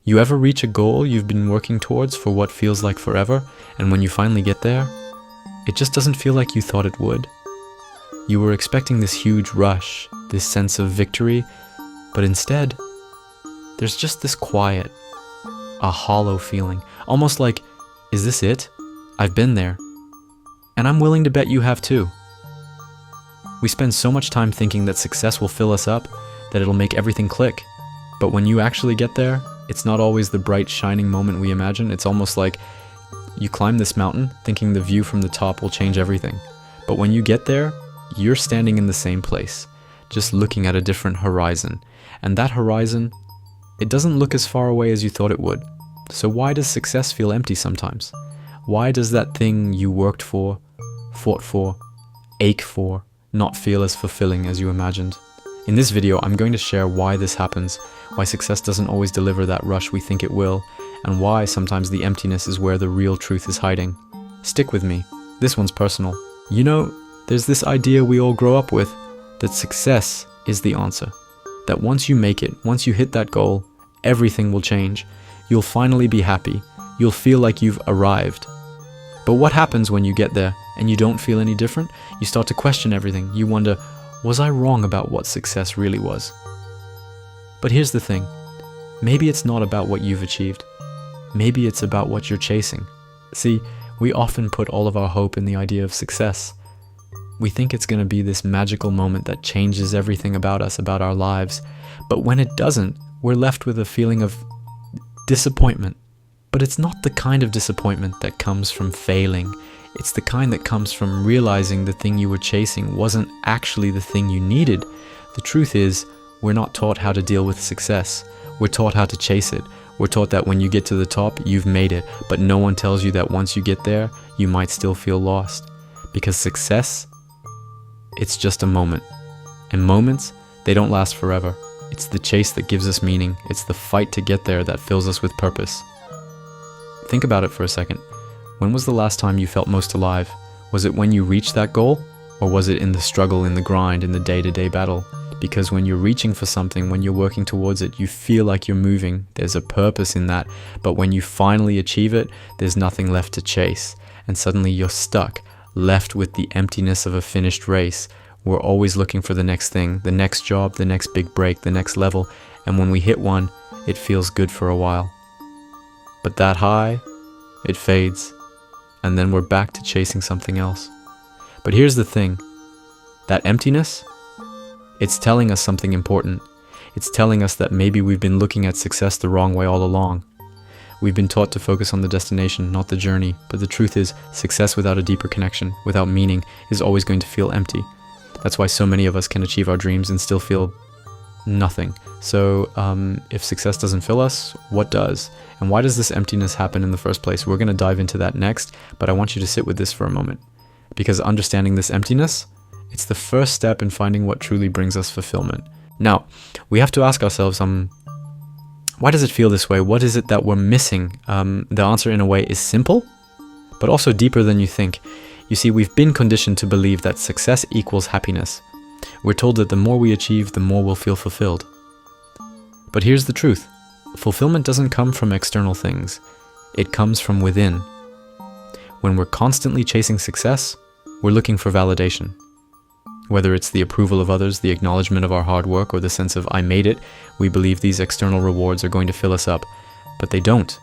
You ever reach a goal you've been working towards for what feels like forever, and when you finally get there, it just doesn't feel like you thought it would? You were expecting this huge rush, this sense of victory, but instead, there's just this quiet, a hollow feeling, almost like, is this it? I've been there. And I'm willing to bet you have too. We spend so much time thinking that success will fill us up, that it'll make everything click. But when you actually get there, it's not always the bright, shining moment we imagine. It's almost like you climb this mountain thinking the view from the top will change everything. But when you get there, you're standing in the same place, just looking at a different horizon. And that horizon, it doesn't look as far away as you thought it would. So why does success feel empty sometimes? Why does that thing you worked for, fought for, ache for, not feel as fulfilling as you imagined? In this video, I'm going to share why this happens, why success doesn't always deliver that rush we think it will, and why sometimes the emptiness is where the real truth is hiding. Stick with me. This one's personal. You know, there's this idea we all grow up with, that success is the answer. That once you make it, once you hit that goal, everything will change. You'll finally be happy. You'll feel like you've arrived. But what happens when you get there and you don't feel any different? You start to question everything. You wonder, was I wrong about what success really was? But here's the thing. Maybe it's not about what you've achieved. Maybe it's about what you're chasing. See, we often put all of our hope in the idea of success. We think it's going to be this magical moment that changes everything about us, about our lives. But when it doesn't, we're left with a feeling of disappointment. But it's not the kind of disappointment that comes from failing. It's the kind that comes from realizing the thing you were chasing wasn't actually the thing you needed. The truth is, we're not taught how to deal with success. We're taught how to chase it. We're taught that when you get to the top, you've made it. But no one tells you that once you get there, you might still feel lost. Because success, it's just a moment. And moments, they don't last forever. It's the chase that gives us meaning. It's the fight to get there that fills us with purpose. Think about it for a second. When was the last time you felt most alive? Was it when you reached that goal? Or was it in the struggle, in the grind, in the day-to-day battle? Because when you're reaching for something, when you're working towards it, you feel like you're moving. There's a purpose in that. But when you finally achieve it, there's nothing left to chase. And suddenly you're stuck, left with the emptiness of a finished race. We're always looking for the next thing, the next job, the next big break, the next level. And when we hit one, it feels good for a while. But that high, it fades. And then we're back to chasing something else. But here's the thing. That emptiness, it's telling us something important. It's telling us that maybe we've been looking at success the wrong way all along. We've been taught to focus on the destination, not the journey. But the truth is, success without a deeper connection, without meaning, is always going to feel empty. That's why so many of us can achieve our dreams and still feel nothing. So if success doesn't fill us, what does? And why does this emptiness happen in the first place? We're going to dive into that next, but I want you to sit with this for a moment. Because understanding this emptiness, it's the first step in finding what truly brings us fulfillment. Now, we have to ask ourselves, why does it feel this way? What is it that we're missing? The answer in a way is simple, but also deeper than you think. You see, we've been conditioned to believe that success equals happiness. We're told that the more we achieve, the more we'll feel fulfilled. But here's the truth. Fulfillment doesn't come from external things. It comes from within. When we're constantly chasing success, we're looking for validation. Whether it's the approval of others, the acknowledgement of our hard work, or the sense of I made it, we believe these external rewards are going to fill us up. But they don't.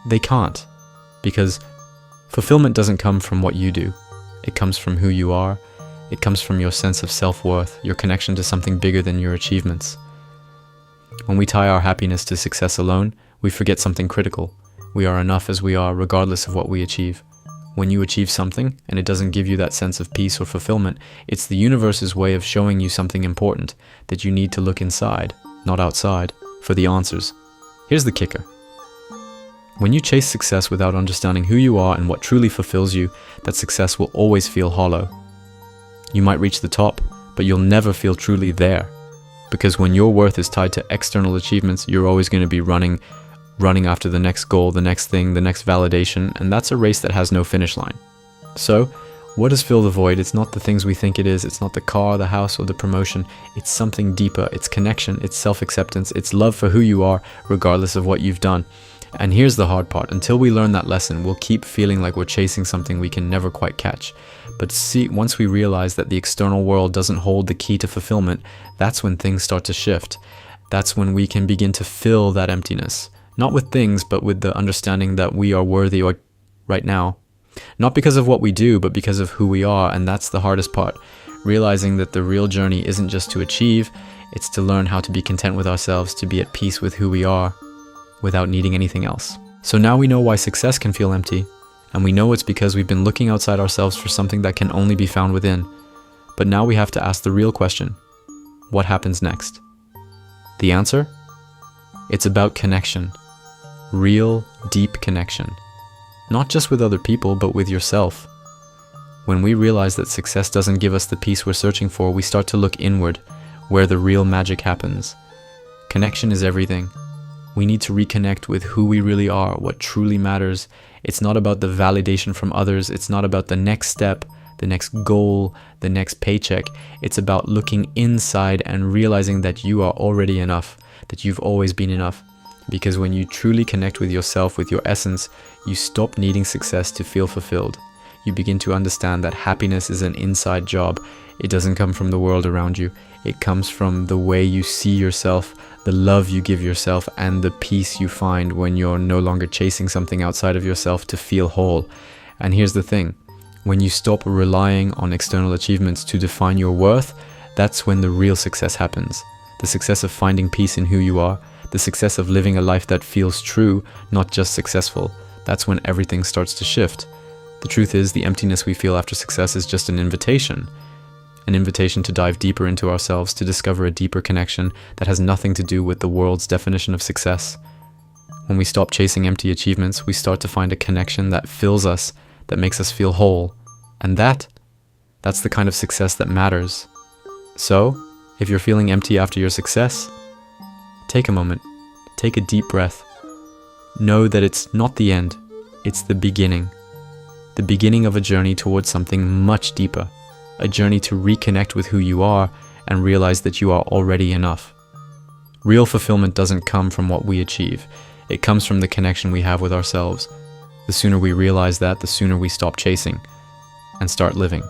They can't. Because fulfillment doesn't come from what you do. It comes from who you are. It comes from your sense of self-worth, your connection to something bigger than your achievements. When we tie our happiness to success alone, we forget something critical. We are enough as we are, regardless of what we achieve. When you achieve something, and it doesn't give you that sense of peace or fulfillment, it's the universe's way of showing you something important, that you need to look inside, not outside, for the answers. Here's the kicker. When you chase success without understanding who you are and what truly fulfills you, that success will always feel hollow. You might reach the top, but you'll never feel truly there. Because when your worth is tied to external achievements, you're always going to be running after the next goal, the next thing, the next validation, and that's a race that has no finish line. So, What does fill the void? It's not the things we think it is. It's not the car, the house, or the promotion. It's something deeper. It's connection. It's self-acceptance. It's love for who you are, regardless of what you've done. And here's the hard part. Until we learn that lesson, we'll keep feeling like we're chasing something we can never quite catch. But see, once we realize that the external world doesn't hold the key to fulfillment, that's when things start to shift. That's when we can begin to fill that emptiness. Not with things, but with the understanding that we are worthy right now. Not because of what we do, but because of who we are, and that's the hardest part. Realizing that the real journey isn't just to achieve, it's to learn how to be content with ourselves, to be at peace with who we are, without needing anything else. So now we know why success can feel empty, and we know it's because we've been looking outside ourselves for something that can only be found within. But now we have to ask the real question: what happens next? The answer? It's about connection. Real, deep connection. Not just with other people, but with yourself. When we realize that success doesn't give us the peace we're searching for, we start to look inward, where the real magic happens. Connection is everything. We need to reconnect with who we really are, what truly matters. It's not about the validation from others. It's not about the next step, the next goal, the next paycheck. It's about looking inside and realizing that you are already enough, that you've always been enough. Because when you truly connect with yourself, with your essence, you stop needing success to feel fulfilled. You begin to understand that happiness is an inside job. It doesn't come from the world around you. It comes from the way you see yourself, the love you give yourself, and the peace you find when you're no longer chasing something outside of yourself to feel whole. And here's the thing. When you stop relying on external achievements to define your worth, that's when the real success happens. The success of finding peace in who you are, the success of living a life that feels true, not just successful. That's when everything starts to shift. The truth is, the emptiness we feel after success is just an invitation to dive deeper into ourselves, to discover a deeper connection that has nothing to do with the world's definition of success. When we stop chasing empty achievements, we start to find a connection that fills us, that makes us feel whole. And that's the kind of success that matters. So, if you're feeling empty after your success, take a moment, take a deep breath. Know that it's not the end, it's the beginning of a journey towards something much deeper, a journey to reconnect with who you are and realize that you are already enough. Real fulfillment doesn't come from what we achieve, it comes from the connection we have with ourselves. The sooner we realize that, the sooner we stop chasing and start living.